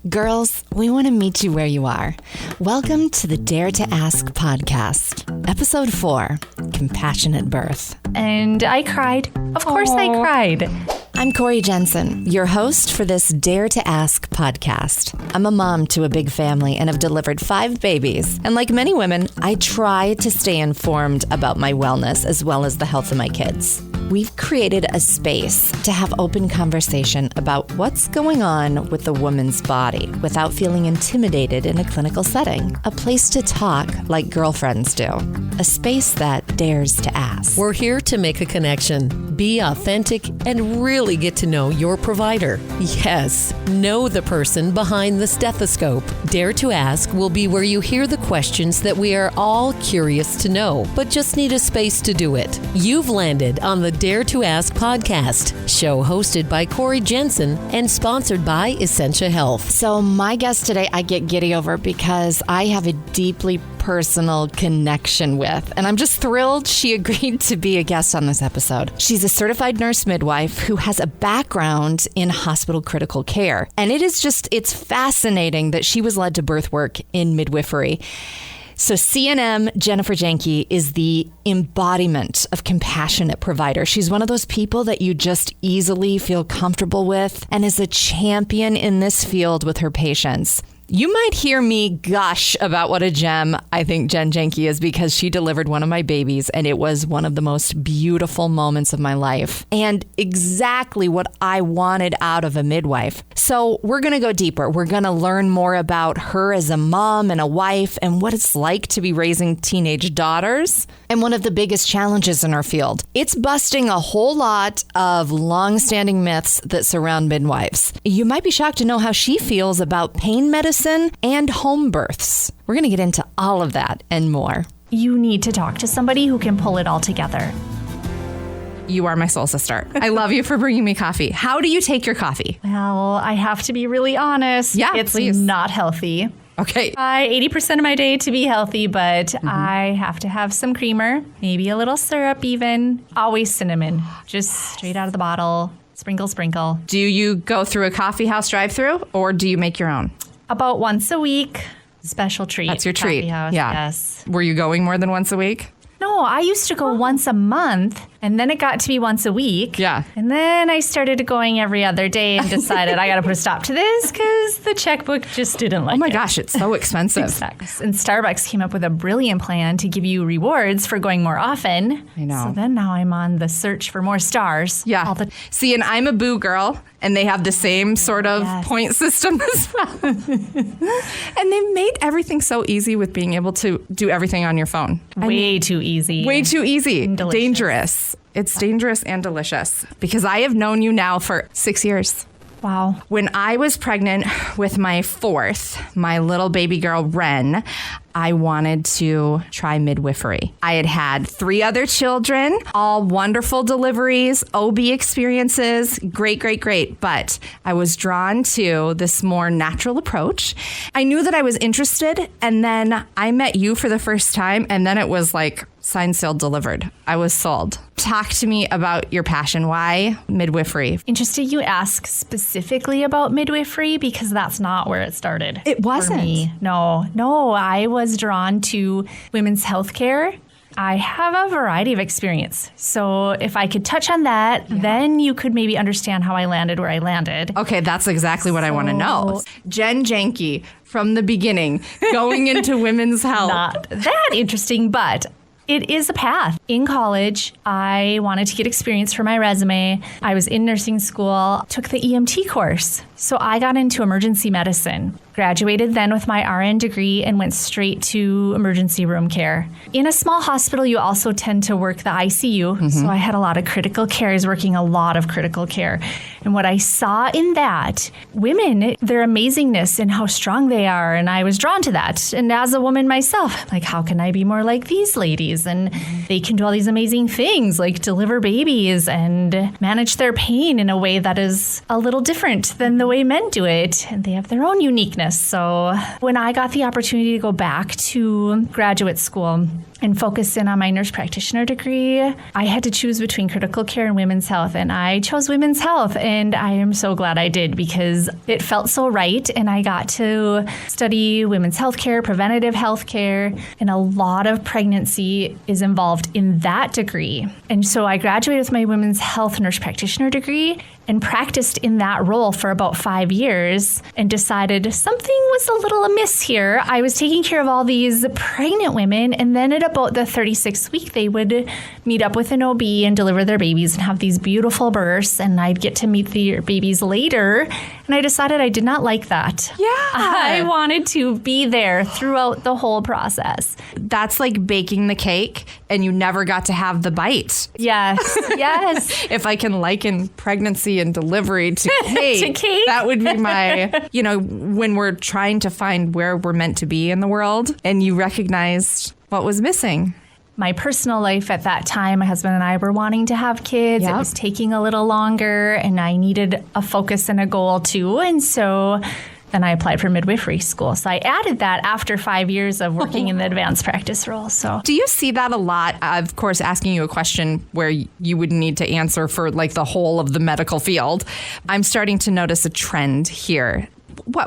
Girls, we want to meet you where you are. Welcome to the Dare to Ask podcast, episode 4, Compassionate Birth. And I cried. Of course I cried. I'm Cori Jensen, your host for this Dare to Ask podcast. I'm a mom to a big family and have delivered 5 babies. And like many women, I try to stay informed about my wellness as well as the health of my kids. We've created a space to have open conversation about what's going on with the woman's body without feeling intimidated in a clinical setting. A place to talk like girlfriends do. A space that dares to ask. We're here to make a connection, be authentic, and really get to know your provider. Yes, know the person behind the stethoscope. Dare to Ask will be where you hear the questions that we are all curious to know, but just need a space to do it. You've landed on the Dare to Ask podcast, show hosted by Cori Jensen and sponsored by Essentia Health. So my guest today, I get giddy over because I have a deeply personal connection with, and I'm just thrilled she agreed to be a guest on this episode. She's a certified nurse midwife who has a background in hospital critical care, and it's fascinating that she was led to birth work in midwifery. So CNM, Jennifer Janke, is the embodiment of compassionate provider. She's one of those people that you just easily feel comfortable with and is a champion in this field with her patients. You might hear me gush about what a gem I think Jen Janke is because she delivered one of my babies and it was one of the most beautiful moments of my life and exactly what I wanted out of a midwife. So we're going to go deeper. We're going to learn more about her as a mom and a wife and what it's like to be raising teenage daughters and one of the biggest challenges in our field. It's busting a whole lot of long-standing myths that surround midwives. You might be shocked to know how she feels about pain medicine and home births. We're going to get into all of that and more. You need to talk to somebody who can pull it all together. You are my soul sister. I love you for bringing me coffee. How do you take your coffee? Well, I have to be really honest. Yeah, it's please. not healthy. Okay. 80% of my day to be healthy, but I have to have some creamer, maybe a little syrup even, always cinnamon, just straight out of the bottle, sprinkle, sprinkle. Do you go through a coffee house drive-through or do you make your own? About once a week, special treat. That's your treat. Coffee house, yeah. Yes. Were you going more than once a week? No, I used to go once a month, and then it got to be once a week. Yeah. And then I started going every other day and decided I got to put a stop to this because the checkbook just didn't like it. Oh my gosh, it's so expensive. Exactly. And Starbucks came up with a brilliant plan to give you rewards for going more often. I know. So then now I'm on the search for more stars. Yeah. See, and I'm a boo girl, and they have the same sort of point system as well. And they made everything so easy with being able to do everything on your phone. Way too easy. Way too easy. Delicious. Dangerous. It's dangerous and delicious because I have known you now for 6 years. Wow. When I was pregnant with my 4th, my little baby girl, Wren, I wanted to try midwifery. I had had 3 other children, all wonderful deliveries, OB experiences, great. But I was drawn to this more natural approach. I knew that I was interested, and then I met you for the first time, and then it was like signed, sealed, delivered. I was sold. Talk to me about your passion. Why midwifery? Interesting you ask specifically about midwifery because that's not where it started. It wasn't? For me. No, I was drawn to women's health care. I have a variety of experience. So if I could touch on that, then you could maybe understand how I landed where I landed. Okay, that's exactly what I want to know. Jen Janke, from the beginning, going into women's health. Not that interesting, but it is a path. In college, I wanted to get experience for my resume. I was in nursing school, took the EMT course. So I got into emergency medicine, graduated then with my RN degree and went straight to emergency room care. In a small hospital, you also tend to work the ICU. So I had a lot of critical care. I was working a lot of critical care. And what I saw in that, women, their amazingness and how strong they are. And I was drawn to that. And as a woman myself, like, how can I be more like these ladies? And they can do all these amazing things like deliver babies and manage their pain in a way that is a little different than the way men do it. And they have their own uniqueness. this. So when I got the opportunity to go back to graduate school and focus in on my nurse practitioner degree, I had to choose between critical care and women's health. And I chose women's health. And I am so glad I did because it felt so right. And I got to study women's health care, preventative health care, and a lot of pregnancy is involved in that degree. And so I graduated with my women's health nurse practitioner degree and practiced in that role for about 5 years and decided something was a little amiss here. I was taking care of all these pregnant women, and then at about the 36th week, they would meet up with an OB and deliver their babies and have these beautiful births, and I'd get to meet the babies later, and I decided I did not like that. Yeah. I wanted to be there throughout the whole process. That's like baking the cake, and you never got to have the bite. Yes, yes. If I can liken pregnancy and delivery to cake, that would be my, when we're trying to find where we're meant to be in the world and you recognized what was missing. My personal life at that time, my husband and I were wanting to have kids. Yep. It was taking a little longer and I needed a focus and a goal too. And so then I applied for midwifery school. So I added that after 5 years of working in the advanced practice role. So do you see that a lot? Of course, asking you a question where you would need to answer for like the whole of the medical field. I'm starting to notice a trend here.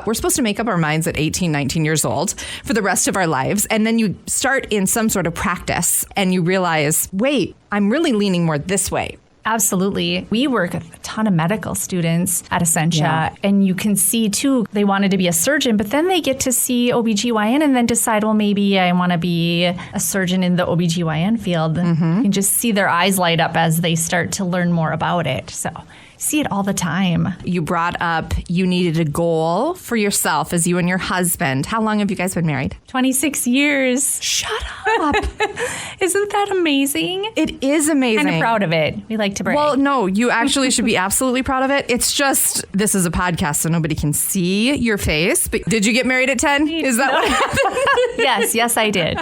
We're supposed to make up our minds at 18, 19 years old for the rest of our lives. And then you start in some sort of practice and you realize, wait, I'm really leaning more this way. Absolutely. We work with a ton of medical students at Essentia, and you can see too, they wanted to be a surgeon, but then they get to see OBGYN and then decide, well, maybe I want to be a surgeon in the OBGYN field. You can just see their eyes light up as they start to learn more about it. So see it all the time. You brought up you needed a goal for yourself as you and your husband. How long have you guys been married? 26 years. Shut up. Isn't that amazing? It is amazing. Kind of proud of it. We like to brag. Well, no, you actually should be absolutely proud of it. It's just, this is a podcast, so nobody can see your face. But did you get married at 10? Is that what happened? Yes, I did.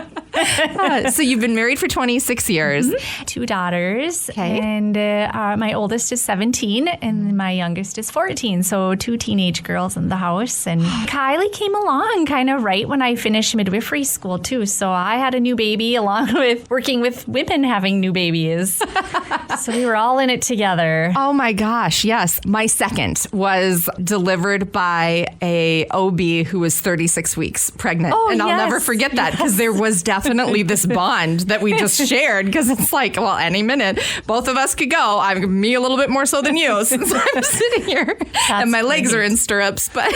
So you've been married for 26 years. 2 daughters. Okay. And my oldest is 17 and my youngest is 14. So 2 teenage girls in the house. And Kylie came along kind of right when I finished midwifery school too. So I had a new baby along with working with women having new babies. So we were all in it together. Oh my gosh, yes. My second was delivered by a OB who was 36 weeks pregnant. Oh, and I'll never forget that because there was definitely this bond that we just shared because it's like, well, any minute, both of us could go. Me a little bit more so than you since I'm sitting here and my legs are in stirrups. But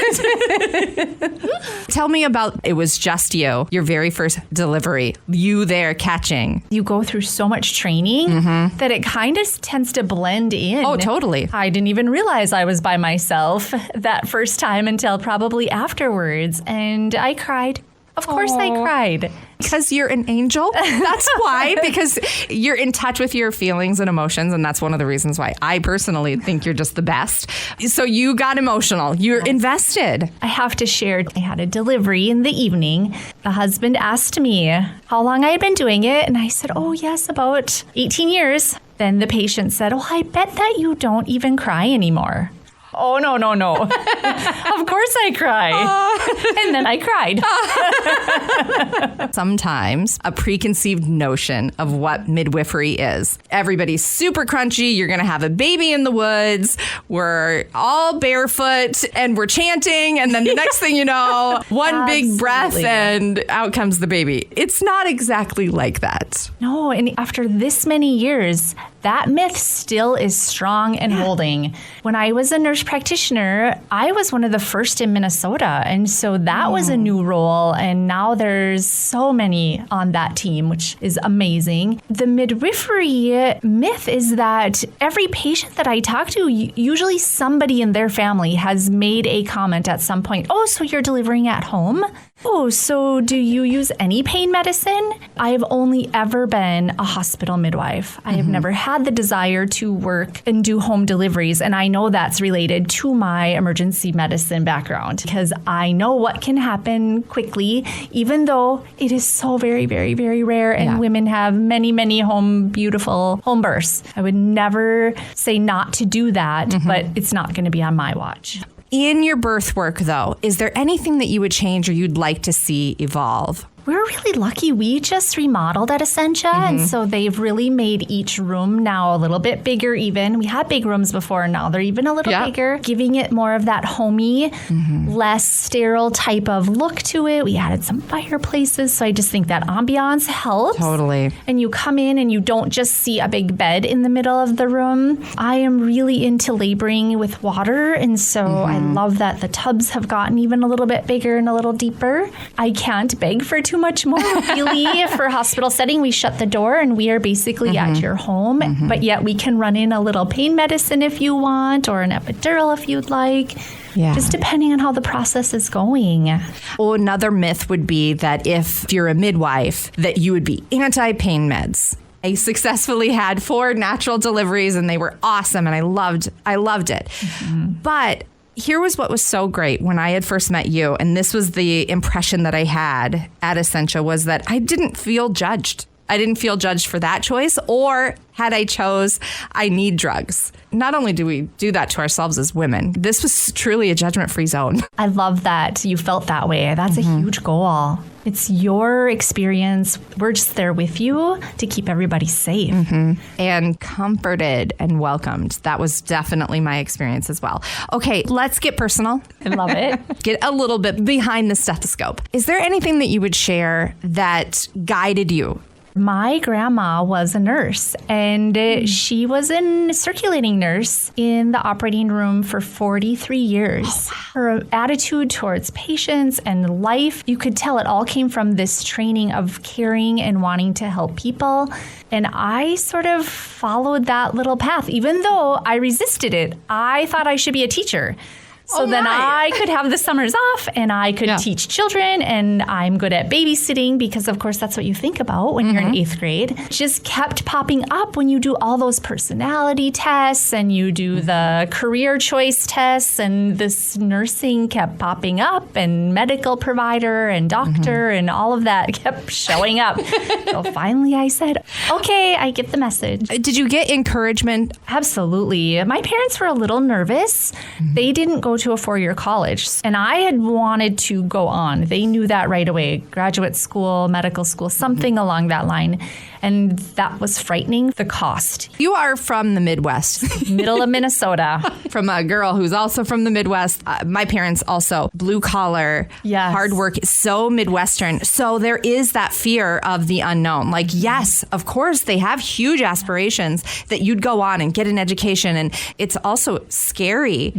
tell me about, it was just you, your very first delivery, you there catching. You go through so much training that it kind of tends to blend in. Oh, totally. I didn't even realize I was by myself that first time until probably afterwards. And I cried. Of course I cried. Because you're an angel? That's why. Because you're in touch with your feelings and emotions. And that's one of the reasons why I personally think you're just the best. So you got emotional. You're invested. I have to share. I had a delivery in the evening. The husband asked me how long I had been doing it. And I said, oh, yes, about 18 years. Then the patient said, oh, I bet that you don't even cry anymore. Oh, no. Of course I cry. And then I cried. Sometimes a preconceived notion of what midwifery is. Everybody's super crunchy. You're going to have a baby in the woods. We're all barefoot and we're chanting. And then the next thing you know, one big breath and out comes the baby. It's not exactly like that. No. And after this many years, that myth still is strong and holding. When I was a nurse practitioner, I was one of the first in Minnesota. And so that was a new role. And now there's so many on that team, which is amazing. The midwifery myth is that every patient that I talk to, usually somebody in their family has made a comment at some point. Oh, so you're delivering at home? Oh, so do you use any pain medicine? I have only ever been a hospital midwife. I have never had the desire to work and do home deliveries. And I know that's related to my emergency medicine background because I know what can happen quickly, even though it is so very, very, very rare. And women have many, many beautiful home births. I would never say not to do that, but it's not going to be on my watch. In your birth work, though, is there anything that you would change or you'd like to see evolve? We're really lucky. We just remodeled at Essentia, and so they've really made each room now a little bit bigger even. We had big rooms before, and now they're even a little bigger, giving it more of that homey, less sterile type of look to it. We added some fireplaces, so I just think that ambiance helps. Totally. And you come in and you don't just see a big bed in the middle of the room. I am really into laboring with water, and so I love that the tubs have gotten even a little bit bigger and a little deeper. I can't beg for too much more. Really, for hospital setting, we shut the door and we are basically at your home, but yet we can run in a little pain medicine if you want, or an epidural if you'd like. Yeah. Just depending on how the process is going. Oh, another myth would be that if you're a midwife, that you would be anti-pain meds. I successfully had 4 natural deliveries and they were awesome and I loved it. But here was what was so great when I had first met you, and this was the impression that I had at Essentia, was that I didn't feel judged. I didn't feel judged for that choice, or had I chose, I need drugs. Not only do we do that to ourselves as women, this was truly a judgment-free zone. I love that you felt that way. That's a huge goal. It's your experience. We're just there with you to keep everybody safe. And comforted and welcomed. That was definitely my experience as well. Okay, let's get personal. I love it. Get a little bit behind the stethoscope. Is there anything that you would share that guided you? My grandma was a nurse, and she was a circulating nurse in the operating room for 43 years. Oh, wow. Her attitude towards patients and life, you could tell it all came from this training of caring and wanting to help people. And I sort of followed that little path. Even though I resisted it, I thought I should be a teacher. So then I could have the summers off and I could teach children, and I'm good at babysitting because, of course, that's what you think about when you're in 8th grade. Just kept popping up when you do all those personality tests and you do the career choice tests, and this nursing kept popping up, and medical provider and doctor and all of that kept showing up. So finally I said, okay, I get the message. Did you get encouragement? Absolutely. My parents were a little nervous. They didn't go to a 4-year college, and I had wanted to go on. They knew that right away. Graduate school, medical school, something along that line. And that was frightening, the cost. You are from the Midwest. Middle of Minnesota. From a girl who's also from the Midwest. My parents also blue collar, hard work, so Midwestern. So there is that fear of the unknown. Like, yes, of course, they have huge aspirations that you'd go on and get an education. And it's also scary.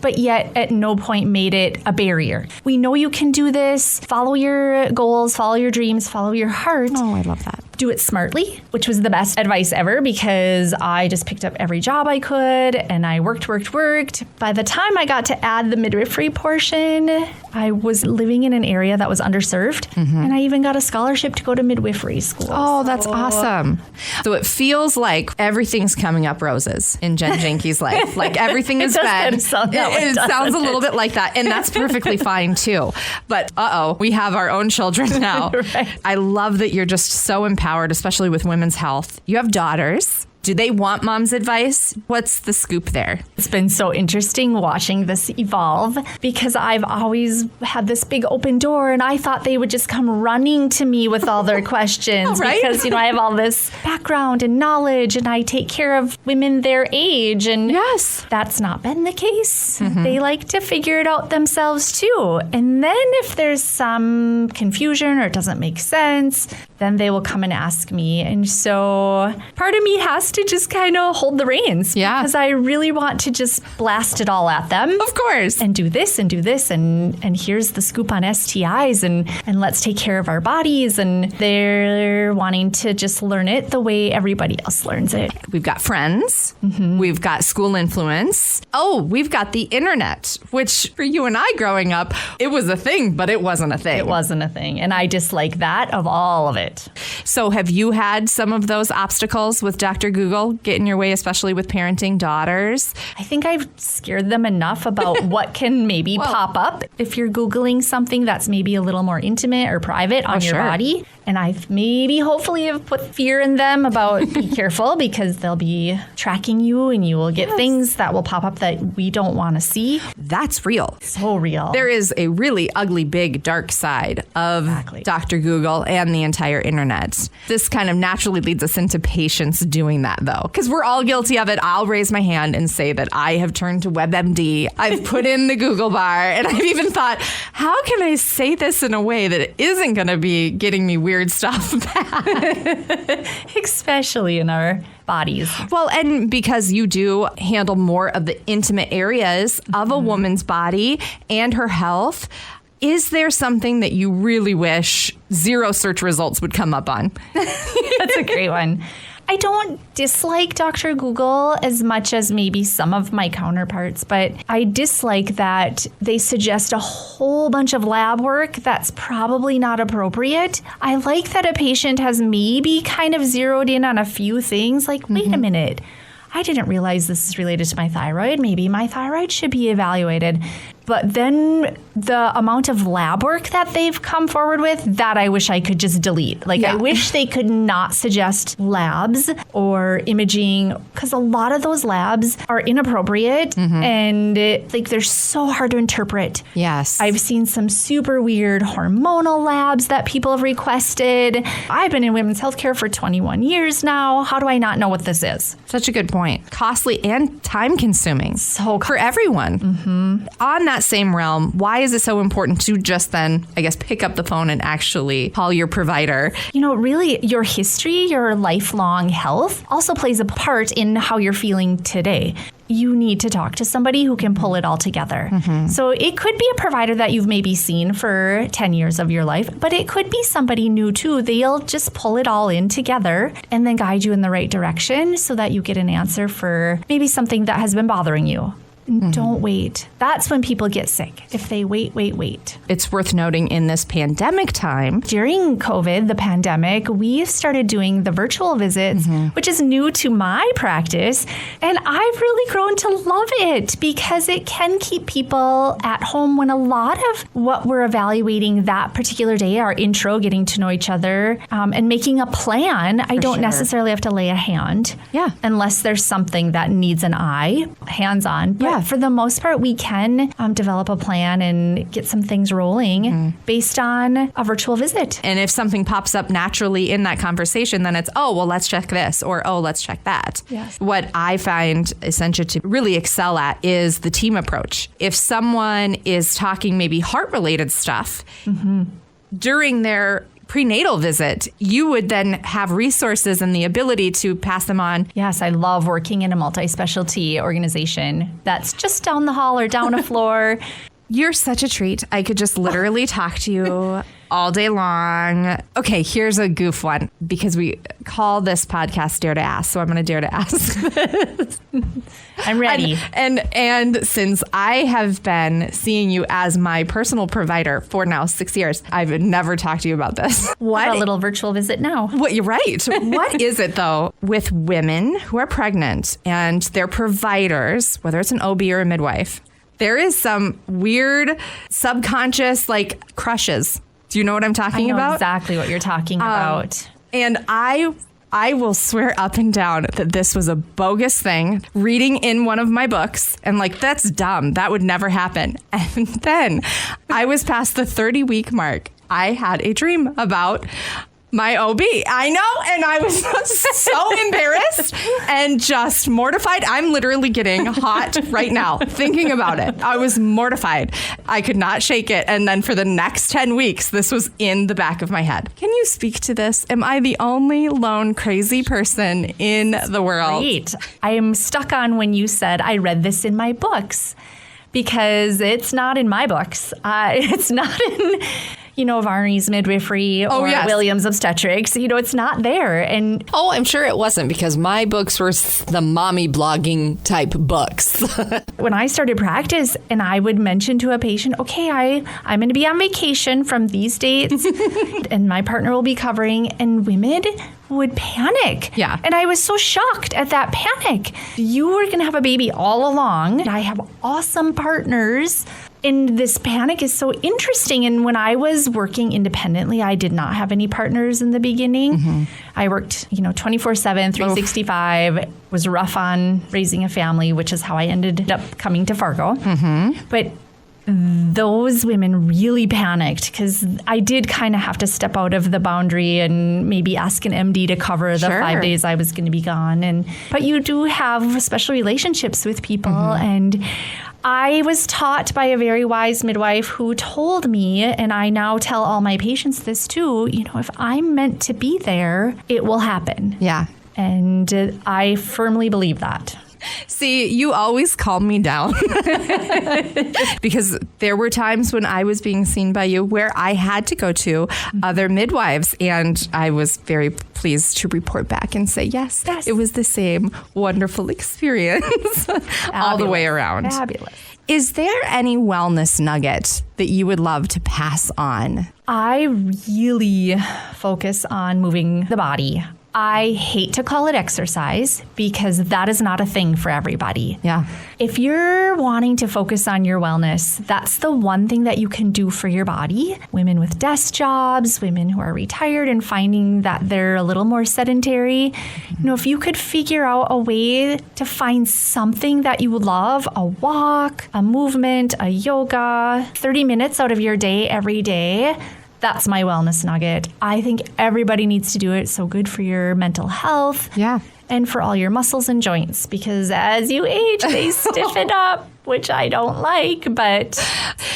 But yet at no point made it a barrier. We know you can do this. Follow your goals, follow your dreams, follow your heart. Oh, I love that. Do it smartly, which was the best advice ever, because I just picked up every job I could and I worked. By the time I got to add the midwifery portion, I was living in an area that was underserved, and I even got a scholarship to go to midwifery school. Oh, that's awesome. So it feels like everything's coming up roses in Jen Janke's life. Like everything is fed. It sounds a little bit like that, and that's perfectly fine too. But we have our own children now. Right. I love that you're just so empowered, especially with women's health. You have daughters. Do they want mom's advice? What's the scoop there? It's been so interesting watching this evolve, because I've always had this big open door, and I thought they would just come running to me with all their questions because, I have all this background and knowledge, and I take care of women their age. And that's not been the case. They like to figure it out themselves too. And then if there's some confusion or it doesn't make sense, then they will come and ask me. And so part of me has to just kind of hold the reins. Because I really want to just blast it all at them. Of course. And do this and do this. And here's the scoop on STIs. And let's take care of our bodies. And they're wanting to just learn it the way everybody else learns it. We've got friends. We've got school influence. Oh, we've got the internet, which for you and I growing up, it was a thing, but it wasn't a thing. It wasn't a thing. And I dislike that of all of it. So have you had some of those obstacles with Dr. Google get in your way, especially with parenting daughters? I think I've scared them enough about what can maybe pop up if you're Googling something that's maybe a little more intimate or private on your body. And I've hopefully have put fear in them about be careful because they'll be tracking you and you will get things that will pop up that we don't want to see. That's real. So real. There is a really ugly, big, dark side of Dr. Google and the entire internet. This kind of naturally leads us into patients doing that, though, because we're all guilty of it. I'll raise my hand and say that I have turned to WebMD. I've put in the Google bar, and I've even thought, how can I say this in a way that isn't going to be getting me weird stuff back? Especially in our bodies. Well, and because you do handle more of the intimate areas of a woman's body and her health, is there something that you really wish 0 search results would come up on? That's a great one. I don't dislike Dr. Google as much as maybe some of my counterparts, but I dislike that they suggest a whole bunch of lab work that's probably not appropriate. I like that a patient has maybe kind of zeroed in on a few things, like, wait a minute, I didn't realize this is related to my thyroid. Maybe my thyroid should be evaluated. But then the amount of lab work that they've come forward with, that I wish I could just delete. Like, I wish they could not suggest labs or imaging, because a lot of those labs are inappropriate and they're so hard to interpret. Yes. I've seen some super weird hormonal labs that people have requested. I've been in women's healthcare for 21 years now. How do I not know what this is? Such a good point. Costly and time consuming. So for everyone. On that same realm, why is it so important to just then, I guess, pick up the phone and actually call your provider? You know, really, your history, your lifelong health also plays a part in how you're feeling today. You need to talk to somebody who can pull it all together. So it could be a provider that you've maybe seen for 10 years of your life, but it could be somebody new too. They'll just pull it all in together and then guide you in the right direction so that you get an answer for maybe something that has been bothering you. Don't wait. That's when people get sick. If they wait. It's worth noting in this pandemic time. During COVID, the pandemic, we've started doing the virtual visits, which is new to my practice. And I've really grown to love it because it can keep people at home when a lot of what we're evaluating that particular day, our intro, getting to know each other, and making a plan. I don't necessarily have to lay a hand. Yeah. Unless there's something that needs an eye, hands-on. But for the most part, we can develop a plan and get some things rolling based on a virtual visit. And if something pops up naturally in that conversation, then it's, oh, well, let's check this, or, oh, let's check that. Yes. What I find Essentia to really excel at is the team approach. If someone is talking maybe heart-related stuff during their prenatal visit, you would then have resources and the ability to pass them on. Yes, I love working in a multi-specialty organization that's just down the hall or down a floor. You're such a treat. I could just literally talk to you all day long. Okay, here's a goof one, because we call this podcast Dare to Ask, so I'm going to dare to ask this. I'm ready. And since I have been seeing you as my personal provider for now 6 years, I've never talked to you about this. What? A little virtual visit now. What, you're right. What is it, though, with women who are pregnant and their providers, whether it's an OB or a midwife, there is some weird subconscious crushes. Do you know what I'm talking about? I know exactly what you're talking about. And I will swear up and down that this was a bogus thing, reading in one of my books and that's dumb. That would never happen. And then I was past the 30-week mark. I had a dream about my OB. I know. And I was so embarrassed and just mortified. I'm literally getting hot right now thinking about it. I was mortified. I could not shake it. And then for the next 10 weeks, this was in the back of my head. Can you speak to this? Am I the only lone crazy person in the world? Great. I am stuck on when you said I read this in my books, because it's not in my books. It's not in Varney's Midwifery or Williams Obstetrics. It's not there. And I'm sure it wasn't, because my books were the mommy blogging type books. When I started practice and I would mention to a patient, okay, I'm going to be on vacation from these dates and my partner will be covering, and women would panic. Yeah. And I was so shocked at that panic. You were going to have a baby all along. I have awesome partners. And this panic is so interesting. And when I was working independently, I did not have any partners in the beginning. I worked, 24/7, 365, was rough on raising a family, which is how I ended up coming to Fargo. But those women really panicked because I did kind of have to step out of the boundary and maybe ask an MD to cover the 5 days I was going to be gone. But you do have special relationships with people. And I was taught by a very wise midwife who told me, and I now tell all my patients this too, if I'm meant to be there, it will happen. Yeah. And I firmly believe that. See, you always calm me down because there were times when I was being seen by you where I had to go to other midwives, and I was very pleased to report back and say, yes. It was the same wonderful experience all the way around. Fabulous. Is there any wellness nugget that you would love to pass on? I really focus on moving the body. I hate to call it exercise because that is not a thing for everybody. Yeah. If you're wanting to focus on your wellness, that's the one thing that you can do for your body. Women with desk jobs, women who are retired and finding that they're a little more sedentary. If you could figure out a way to find something that you love, a walk, a movement, a yoga, 30 minutes out of your day every day, that's my wellness nugget. I think everybody needs to do it. It's so good for your mental health. Yeah. And for all your muscles and joints, because as you age, they stiffen up, which I don't like, but...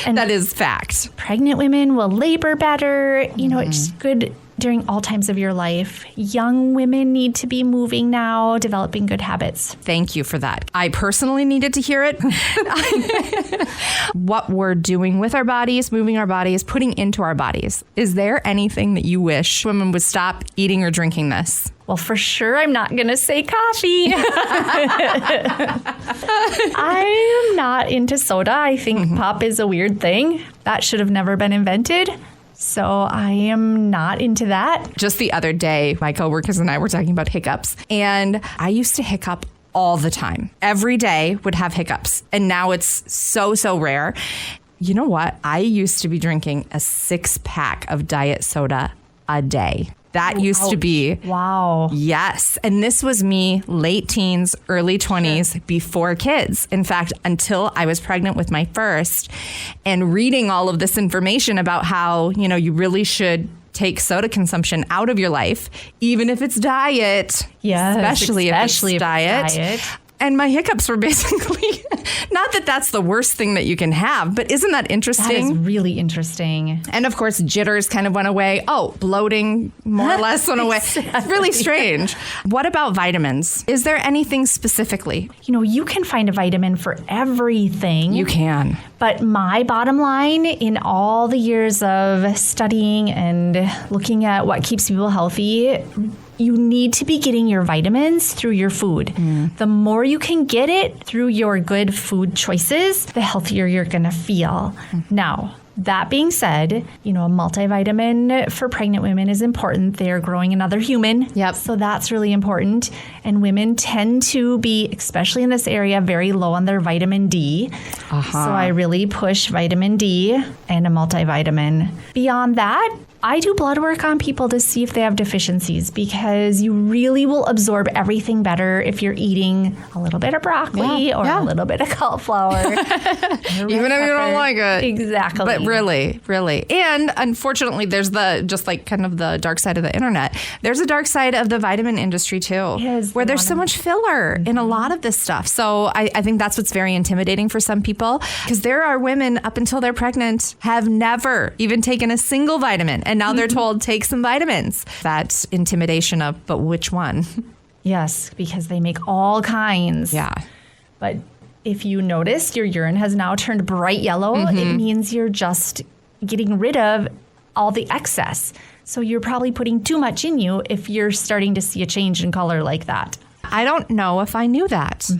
that is fact. Pregnant women will labor better. It's good during all times of your life. Young women need to be moving now, developing good habits. Thank you for that. I personally needed to hear it. What we're doing with our bodies, moving our bodies, putting into our bodies. Is there anything that you wish women would stop eating or drinking this? Well, for sure, I'm not going to say coffee. I am not into soda. I think pop is a weird thing. That should have never been invented. So I am not into that. Just the other day, my coworkers and I were talking about hiccups, and I used to hiccup all the time. Every day would have hiccups, and now it's so rare. You know what? I used to be drinking a 6-pack of diet soda a day. That used to be. Wow. Yes. And this was me late teens, early 20s, before kids. In fact, until I was pregnant with my first, and reading all of this information about how, you really should take soda consumption out of your life, even if it's diet. Yes, especially if it's diet. And my hiccups were basically, not that that's the worst thing that you can have, but isn't that interesting? That is really interesting. And of course, jitters kind of went away. Oh, bloating more or less went away. Exactly. It's really strange. What about vitamins? Is there anything specifically? You can find a vitamin for everything. You can. But my bottom line in all the years of studying and looking at what keeps people healthy, you need to be getting your vitamins through your food. The more you can get it through your good food choices, the healthier you're going to feel. Now, that being said, a multivitamin for pregnant women is important. They are growing another human. Yep. So that's really important. And women tend to be, especially in this area, very low on their vitamin D. So I really push vitamin D and a multivitamin. Beyond that, I do blood work on people to see if they have deficiencies, because you really will absorb everything better if you're eating a little bit of broccoli or a little bit of cauliflower. Even if you don't like it. Exactly. But really. And unfortunately, there's just like kind of the dark side of the internet. There's a dark side of the vitamin industry too, where there's so much filler in a lot of this stuff. So I think that's what's very intimidating for some people, because there are women up until they're pregnant have never even taken a single vitamin. And now they're told, take some vitamins. That intimidation of, but which one? Yes, because they make all kinds. Yeah. But if you noticed your urine has now turned bright yellow, it means you're just getting rid of all the excess. So you're probably putting too much in you if you're starting to see a change in color like that. I don't know if I knew that.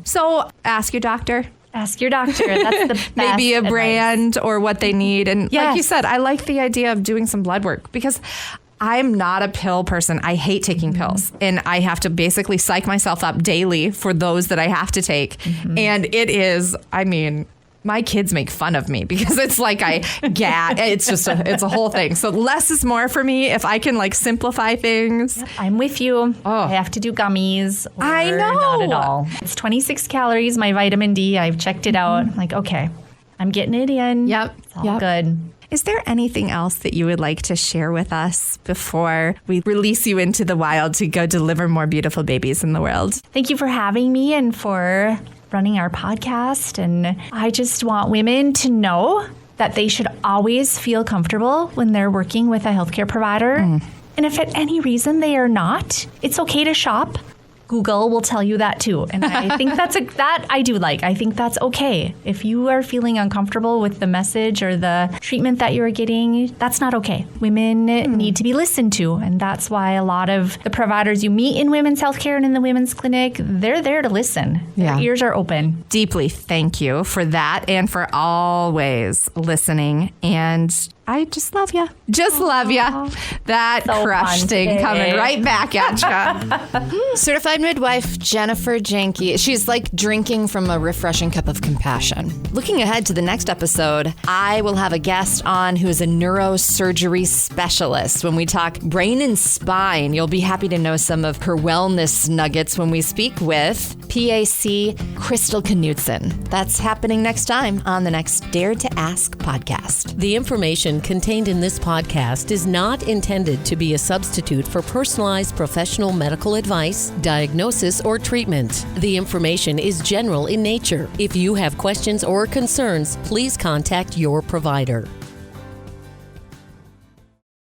So ask your doctor. Ask your doctor. That's the best Maybe a advice. brand or what they need. And like you said, I like the idea of doing some blood work, because I'm not a pill person. I hate taking pills, and I have to basically psych myself up daily for those that I have to take. And it is, My kids make fun of me because it's like it's a whole thing. So less is more for me if I can like simplify things. Yep, I'm with you. I have to do gummies. I know. Not at all. It's 26 calories, my vitamin D. I've checked it out. I'm like, okay, I'm getting it in. Yep. It's all good. Is there anything else that you would like to share with us before we release you into the wild to go deliver more beautiful babies in the world? Thank you for having me and for running our podcast. And I just want women to know that they should always feel comfortable when they're working with a healthcare provider. And if at any reason they are not, it's okay to shop. Google will tell you that too. And I think I think that's okay. If you are feeling uncomfortable with the message or the treatment that you're getting, that's not okay. Women need to be listened to. And that's why a lot of the providers you meet in women's healthcare and in the women's clinic, they're there to listen. Their ears are open. Deeply thank you for that and for always listening. And I just love you. Just love you. That so crush thing coming right back at you. Certified midwife Jennifer Janke. She's like drinking from a refreshing cup of compassion. Looking ahead to the next episode, I will have a guest on who is a neurosurgery specialist. When we talk brain and spine, you'll be happy to know some of her wellness nuggets when we speak with PAC Crystal Knudsen. That's happening next time on the next Dare to Ask podcast. The information contained in this podcast is not intended to be a substitute for personalized professional medical advice, diagnosis, or treatment. The information is general in nature. If you have questions or concerns, please contact your provider.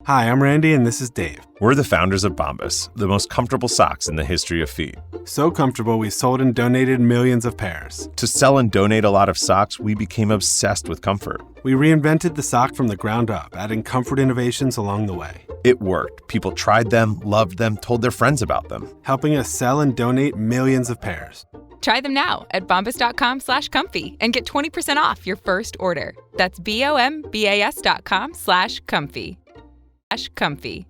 Hi, I'm Randy, and this is Dave. We're the founders of Bombas, the most comfortable socks in the history of feet. So comfortable, we sold and donated millions of pairs. To sell and donate a lot of socks, we became obsessed with comfort. We reinvented the sock from the ground up, adding comfort innovations along the way. It worked. People tried them, loved them, told their friends about them, helping us sell and donate millions of pairs. Try them now at bombas.com/comfy and get 20% off your first order. That's BOMBAS.com/comfy. Comfy.